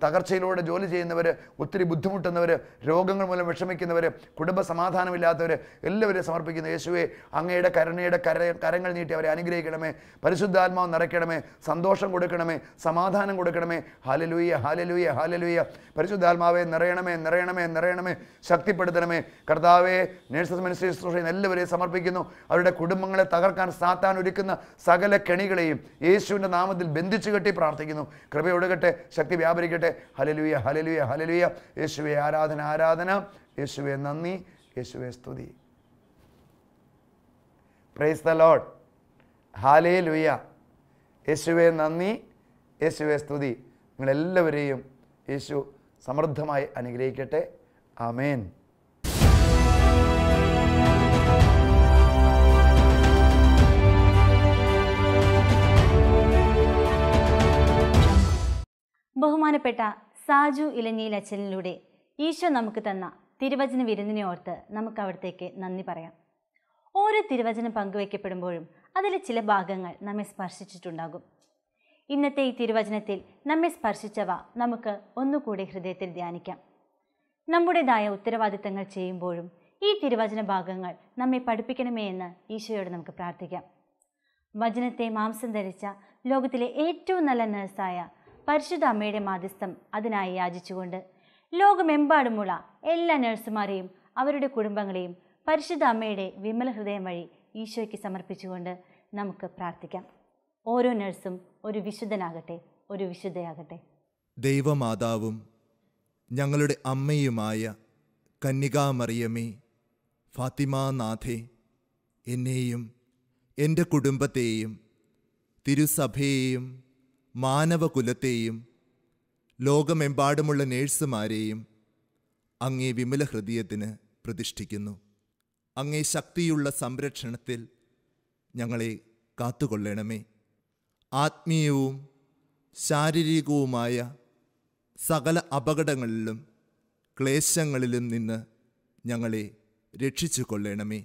തകർച്ചയിലൂടെ ജോലി ചെയ്യുന്നവർ, ഒത്തിരി ബുദ്ധിമുട്ടുന്നവർ, രോഗങ്ങൾ മൂലം വിഷമിക്കുന്നവർ, കുടുംബ സമാധാനമില്ലാത്തവർ എല്ലാവരെയും സമർപ്പിക്കുന്നു. യേശുവെ, അങ്ങയുടെ കരുണയുടെ കരങ്ങൾ നീട്ടി അവരെ അനുഗ്രഹിക്കണമേ. പരിശുദ്ധാത്മാവ് നിറയ്ക്കണമേ, സന്തോഷം കൊടുക്കണമേ, സമാധാനം കൊടുക്കണമേ. Hallelujah, hallelujah, hallelujah. പരിശുദ്ധാത്മാവെ, നിറയണമേ, നിറയണമേ, നിറയണമേ, ശക്തിപ്പെടുത്തണമേ. കർത്താവെ, നേഴ്സസ് മിനിസ്ട്രി ശുശ്രൂഷയിൽ എല്ലാവരെയും സമർപ്പിക്കുന്നു. അവരുടെ കുടുംബങ്ങളെ തകർക്കാൻ സാത്താൻ ഒരുക്കുന്ന സകല കെണികളെയും യേശുവിൻ്റെ നാമത്തിൽ ബന്ധിച്ചു കെട്ടി പ്രാർത്ഥിക്കുന്നു. കൃപയൊടുകട്ടെ, ശക്തി വ്യാപരിക്കട്ടെ. Hallelujah, hallelujah, hallelujah. യേശുവേ ആരാധന, ആരാധന. യേശുവേ നന്ദി, യേശുവേ സ്തുതി. Praise the Lord. ഹല്ലേലൂയ. യേശുവേ നന്ദി, യേശുവേ സ്തുതി. നിങ്ങളെല്ലാവരെയും യേശു സമൃദ്ധമായി അനുഗ്രഹിക്കട്ടെ. ആമേൻ. ബഹുമാനപ്പെട്ട സാജു ഇലഞ്ഞിയിൽ അച്ഛനിലൂടെ ഈശോ നമുക്ക് തന്ന തിരുവചന വിരുന്നിനെ ഓർത്ത് നമുക്ക് അവിടത്തേക്ക് നന്ദി പറയാം. ഓരോ തിരുവചനം പങ്കുവയ്ക്കപ്പെടുമ്പോഴും അതിലെ ചില ഭാഗങ്ങൾ നമ്മെ സ്പർശിച്ചിട്ടുണ്ടാകും. ഇന്നത്തെ ഈ തിരുവചനത്തിൽ നമ്മെ സ്പർശിച്ചവ നമുക്ക് ഒന്നുകൂടി ഹൃദയത്തിൽ ധ്യാനിക്കാം. നമ്മുടേതായ ഉത്തരവാദിത്തങ്ങൾ ചെയ്യുമ്പോഴും ഈ തിരുവചന ഭാഗങ്ങൾ നമ്മെ പഠിപ്പിക്കണമേ എന്ന് ഈശോയോട് നമുക്ക് പ്രാർത്ഥിക്കാം. വചനത്തെ മാംസം ധരിച്ച ലോകത്തിലെ ഏറ്റവും നല്ല നഴ്സായ പരിശുദ്ധ അമ്മയുടെ മാധ്യസ്ഥം അതിനായി യാചിച്ചുകൊണ്ട് ലോകമെമ്പാടുമുള്ള എല്ലാ നഴ്സുമാരെയും അവരുടെ കുടുംബങ്ങളെയും പരിശുദ്ധ അമ്മയുടെ വിമല ഹൃദയം വഴി ഈശോയ്ക്ക് സമർപ്പിച്ചുകൊണ്ട് നമുക്ക് പ്രാർത്ഥിക്കാം. ഓരോ നഴ്സും ഒരു വിശുദ്ധനാകട്ടെ, ഒരു വിശുദ്ധയാകട്ടെ. ദൈവമാതാവും ഞങ്ങളുടെ അമ്മയുമായ കന്യകാമറിയമേ, ഫാത്തിമാനാഥേ, എന്നെയും എൻ്റെ കുടുംബത്തെയും തിരുസഭയെയും മാനവകുലത്തെയും ലോകമെമ്പാടുമുള്ള നേഴ്സുമാരെയും അങ്ങേ വിമല ഹൃദയത്തിന് പ്രതിഷ്ഠിക്കുന്നു. അങ്ങേ ശക്തിയുള്ള സംരക്ഷണത്തിൽ ഞങ്ങളെ കാത്തുകൊള്ളണമേ. ആത്മീയവും ശാരീരികവുമായ സകല അപകടങ്ങളിലും ക്ലേശങ്ങളിലും നിന്ന് ഞങ്ങളെ രക്ഷിച്ചു കൊള്ളണമേ.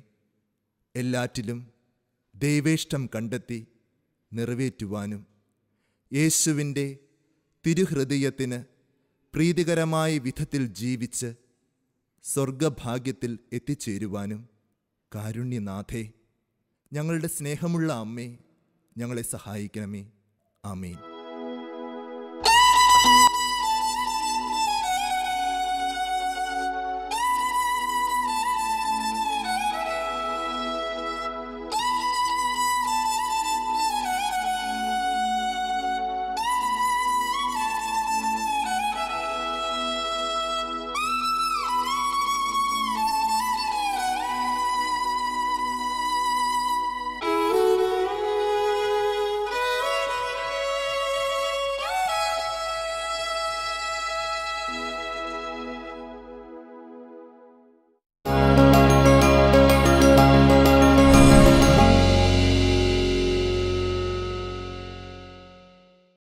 എല്ലാറ്റിലും ദൈവേഷ്ടം കണ്ടെത്തി നിറവേറ്റുവാനും യേശുവിൻ്റെ തിരുഹൃദയത്തിന് പ്രീതികരമായ വിധത്തിൽ ജീവിച്ച് സ്വർഗഭാഗ്യത്തിൽ എത്തിച്ചേരുവാനും കാരുണ്യനാഥേ, ഞങ്ങളുടെ സ്നേഹമുള്ള അമ്മേ, ഞങ്ങളെ സഹായിക്കണമേ. ആമേൻ.